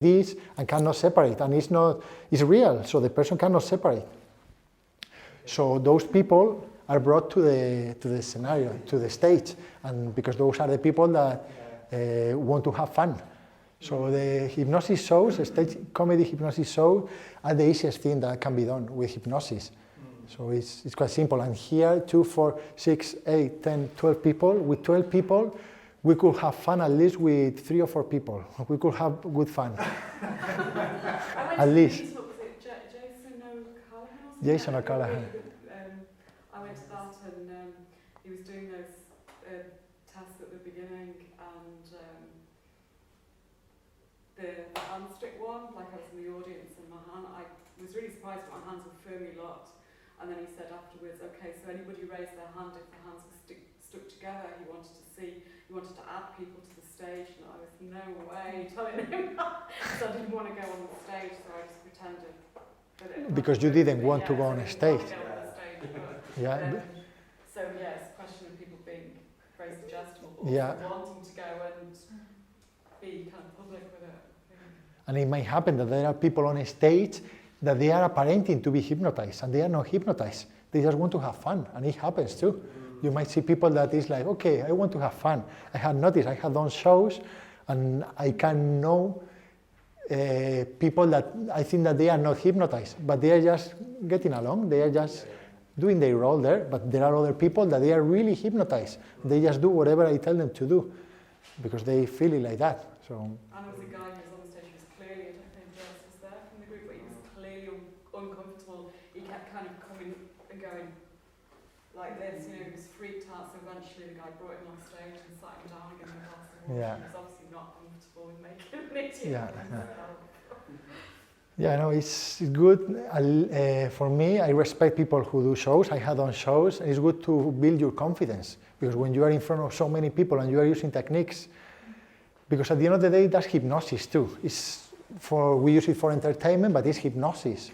this and cannot separate, and it's real, so the person cannot separate. So those people are brought to the scenario, to the stage, and because those are the people that want to have fun. So the hypnosis shows, stage comedy hypnosis shows, are the easiest thing that can be done with hypnosis. So it's quite simple. And here, 2, 4, 6, 8, 10, 12 people. With 12 people, we could have fun at least with 3 or 4 people. We could have good fun. At least. Jason O'Callaghan. I went to that and he was doing those tests at the beginning, and the hand stick one, like I was in the audience and I was really surprised that my hands were firmly locked. And then he said afterwards, okay, so anybody raised their hand if the hands were stuck together, he wanted to add people to the stage, and I was no way telling him that. So I didn't want to go on the stage, so I just pretended that it because you didn't want to go on a stage. Yeah. So yeah, it's a question of people being very suggestible, but wanting to go and be kind of public with it. And it might happen that there are people on a stage that they are apparenting to be hypnotized, and they are not hypnotized. They just want to have fun, and it happens too. You might see people that is like, okay, I want to have fun. I have noticed, I have done shows, and I can know people that I think that they are not hypnotized, but they are just getting along. They are just doing their role there, but there are other people that they are really hypnotized. They just do whatever I tell them to do, because they feel it like that. So. And there was a guy who was on the stage who was clearly, I don't think Jess was there from the group, but he was clearly uncomfortable. He kept kind of coming and going like this, he was freaked out, so eventually the guy brought him on stage and sat him down and gave him a glass of water. He was obviously not comfortable with making an idiot of himself. Yeah, no, it's good. For me, I respect people who do shows. I have done shows, and it's good to build your confidence, because when you are in front of so many people and you are using techniques, because at the end of the day, that's hypnosis too. We use it for entertainment, but it's hypnosis.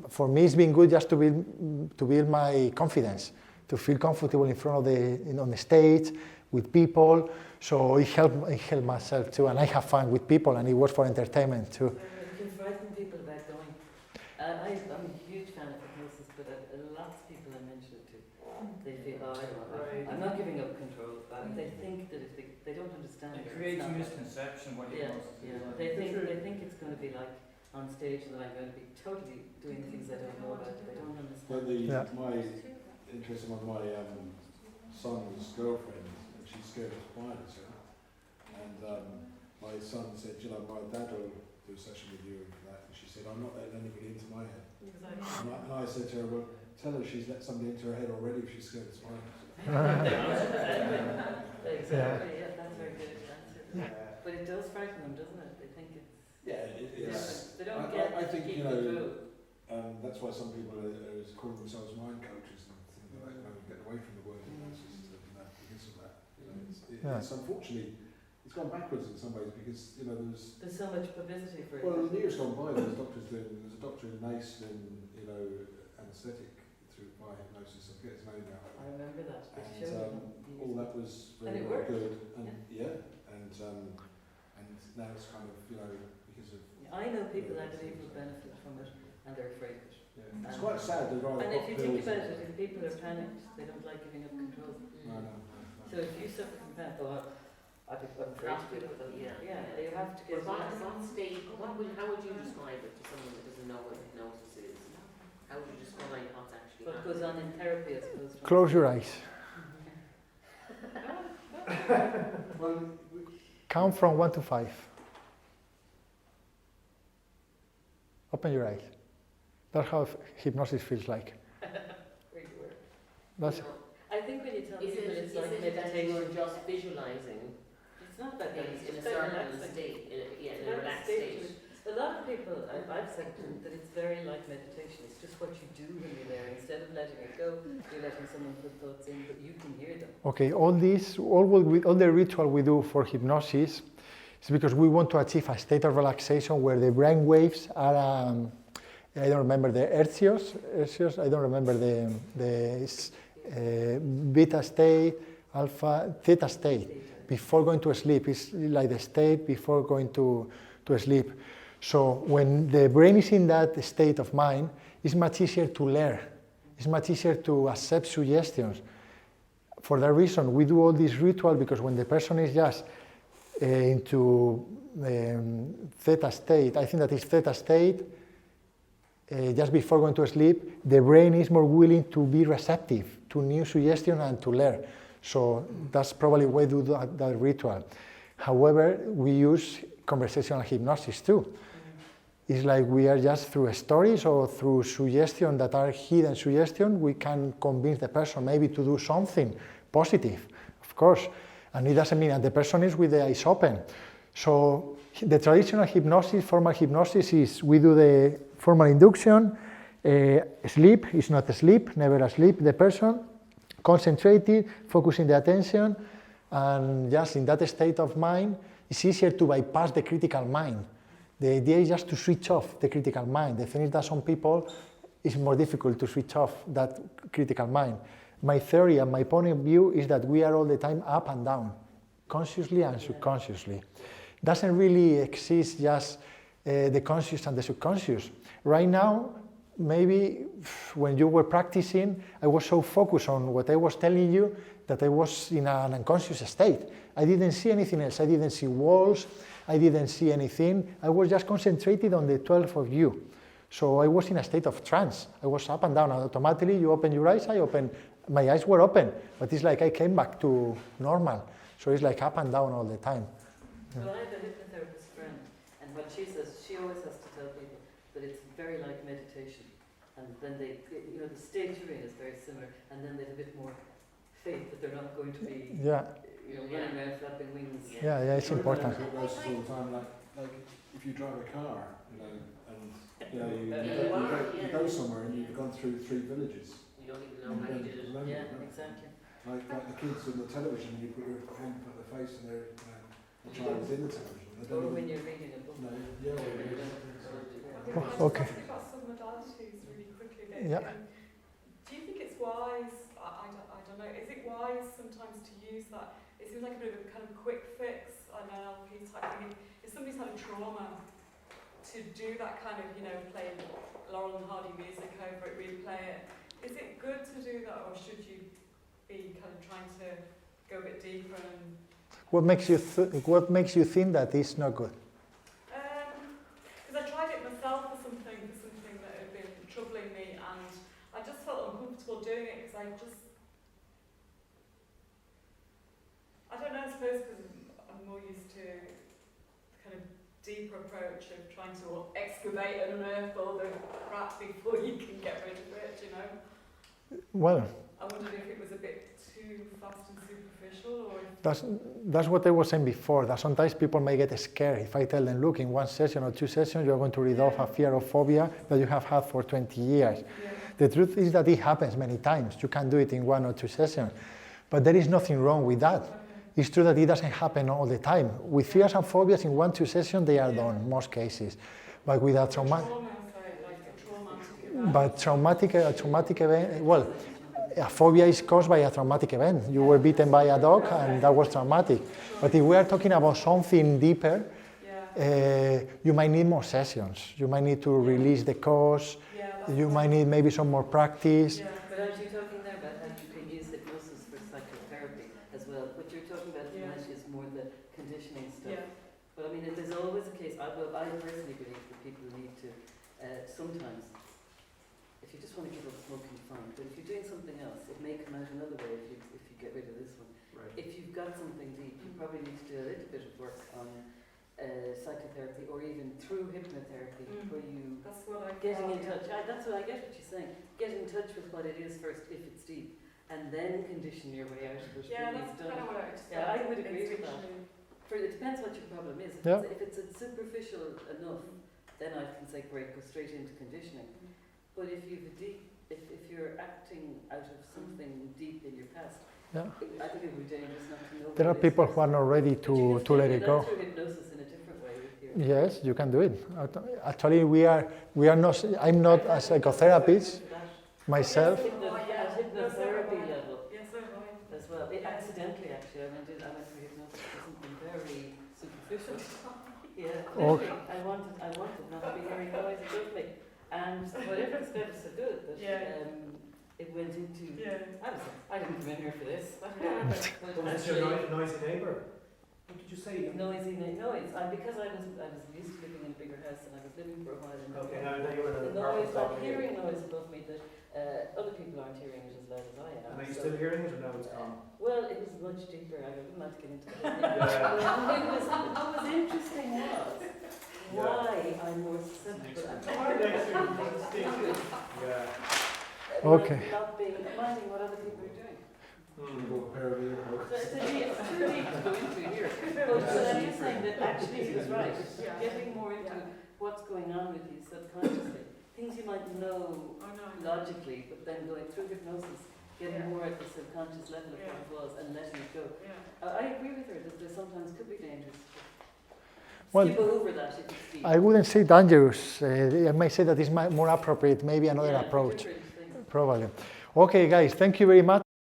For me, it's been good just to build my confidence, to feel comfortable in front of on the stage with people. So it helped myself too, and I have fun with people, and it was for entertainment too. You can frighten people about going. I'm a huge fan of hypnosis, but lots of people I mention it to, they feel, I'm not giving up control. They think that they don't understand. It creates a misconception what hypnosis is. They think it's going to be like on stage that I'm going to be totally doing things I don't know about. They don't understand. My interest in my son's girlfriend, and she's scared of spiders, and my son said, my dad will do a session with you for that, and she said, I'm not letting anybody into my head. Exactly. And I said to her, well, tell her she's let somebody into her head already if she's scared of spiders. Exactly, yeah, that's very good answer. Yeah. But it does frighten them, doesn't it? They think it's... Yeah, it's... They don't get I think, keep it through. That's why some people are calling themselves mind coaches and things like that, get away from the word hypnosis because of that. It's unfortunately, it's gone backwards in some ways because, there's so much publicity for it. Well, in the years gone by, there's a doctor in Nice doing, anaesthetic by hypnosis. I forget his name now. I remember that. And all that was very good. And and now it's kind of, because of... I know people I believe will benefit from it, and they're afraid of it. Yeah. It's quite sad. And if you think about it, if people are panicked, they don't like giving up control. No. So if you suffer from panic, I'd be afraid to do it. Yeah, you have to get... At that stage, how would you describe it to someone that doesn't know what hypnosis is? How would you describe what's actually What goes on in therapy as opposed to... Close your eyes. Count from 1 to 5. Open your eyes. That's how hypnosis feels like. That's I think when you tell people it's like meditation. meditation, You're just visualizing it's not that things in a very certain relaxing. state, in a relaxed state. A lot of people, I've said to them that it's very like meditation. It's just what you do when you're there. Instead of letting it go, you're letting someone put thoughts in, but you can hear them. okay. All the ritual we do for hypnosis is because we want to achieve a state of relaxation where the brain waves are. I don't remember the hertzios. I don't remember the beta state, alpha, theta state. before going to sleep. It's like the state before going to sleep. So when the brain is in that state of mind, it's much easier to learn. It's much easier to accept suggestions. For that reason, we do all this ritual, because when the person is just into theta state, I think that is theta state, just before going to sleep, the brain is more willing to be receptive to new suggestions and to learn. So that's probably why we do that ritual. However, we use conversational hypnosis too. It's like we are just through stories or through suggestions that are hidden suggestions, we can convince the person maybe to do something positive, of course. And it doesn't mean that the person is with the eyes open. So the traditional hypnosis, formal hypnosis, is we do the formal induction, sleep is not asleep, never asleep, the person, concentrated, focusing the attention, and just in that state of mind, it's easier to bypass the critical mind. The idea is just to switch off the critical mind. The thing is that some people, it's more difficult to switch off that critical mind. My theory and my point of view is that we are all the time up and down, consciously and subconsciously. Doesn't really exist just the conscious and the subconscious. Right now, maybe when you were practicing, I was so focused on what I was telling you that I was in an unconscious state. I didn't see anything else. I didn't see walls. I didn't see anything. I was just concentrated on the 12 of you. So I was in a state of trance. I was up and down, and automatically you open your eyes, my eyes were open, but it's like I came back to normal. So it's like up and down all the time. Well, I have a hypnotherapist friend, and what she says, she always has to tell people that it's very like meditation. And then the state you're in is very similar, and then they have a bit more faith that they're not going to be running around flapping wings. Yeah, it's important. All the time, like if you drive a car, you go somewhere and you've gone through 3 villages. You don't even know how you did it. Exactly. Like the kids on the television, you put your hand on their face and they're the child is in the television. Or when you're reading a book. Okay. About some modalities really quickly. Yeah. Do you think it's wise? I don't know. Is it wise sometimes to use that? It seems like a bit of a kind of quick fix, an NLP type thing. If somebody's had a trauma, to do that kind of, play Laurel and Hardy music over it, replay it. Is it good to do that, or should you be kind of trying to go a bit deeper? And What makes you think that it's not good? Because I tried it myself for something that had been troubling me, and I just felt uncomfortable doing it because I don't know, I suppose because I'm more used to kind of deeper approach of trying to excavate and unearth all the crap before you can get rid of it, Well, I wondered if it was a bit too fast and superficial, or if that's what I was saying before, that sometimes people may get scared if I tell them, look, in 1 session or 2 sessions you're going to rid off a fear or phobia that you have had for 20 years. Yeah. The truth is that it happens many times. You can do it in 1 or 2 sessions. But there is nothing wrong with that. Okay. It's true that it doesn't happen all the time. With fears and phobias, in 1 or 2 sessions, they are done, in most cases. But with a traumatic event, well, a phobia is caused by a traumatic event. You were bitten by a dog, and that was traumatic. But if we are talking about something deeper, you might need more sessions. You might need to release the cause. You might need maybe some more practice. But aren't you talking there about how you can use hypnosis for psychotherapy as well? What you're talking about is more the conditioning stuff. But I mean, there's always a case, I personally believe that people need to sometimes, if you just want to give up smoking, fine. But if you're doing something else, it may come out another way if you get rid of this one. Right. If you've got something deep, you probably need to do a little bit of work on psychotherapy, or even through hypnotherapy, where you that's what I getting in touch. That's what I get what you're saying. Get in touch with what it is first, if it's deep, and then condition your way out of it. Yeah, that's kind of what I just I would agree with that. It depends what your problem is. If it's superficial enough, then I can say, great, go straight into conditioning. But if if you're acting out of something deep in your past, I think it would be dangerous not to know. There are people who are not ready to let it go. Through hypnosis in a different way with you. Yes, you can do it. Actually, we are not. I'm not a psychotherapist myself. At hypnotherapy level. Yes, so right. As well. Accidentally, actually, I went for hypnosis. literally, I wanted not to be hearing noise above me. And whatever the spell was so good that it went into, I didn't come in here for this. Was this your noisy neighbour? What did you say? Noise. Because I was used to living in a bigger house and I was living for a while in Okay, now you were in the an noise, apartment. I'm hearing noise above me that other people aren't hearing it as loud as I am. And are you still hearing it or now it's gone? Well, it was much deeper. I wouldn't like to get into that. What was interesting was why I'm more susceptible. Okay. Not being minding what other people are doing. Go prepare a meal. It's too deep to go into here. But I'm just saying that actually he was right. Getting more into what's going on with you subconsciously. Things you might know logically, but then going through hypnosis, getting more at the subconscious level of what it was and letting it go. I agree with her that there sometimes could be dangerous. Well, skip over that if it's deep. I wouldn't say dangerous. I might say that it's more appropriate, maybe another approach, different things. probably. Okay, guys, thank you very much.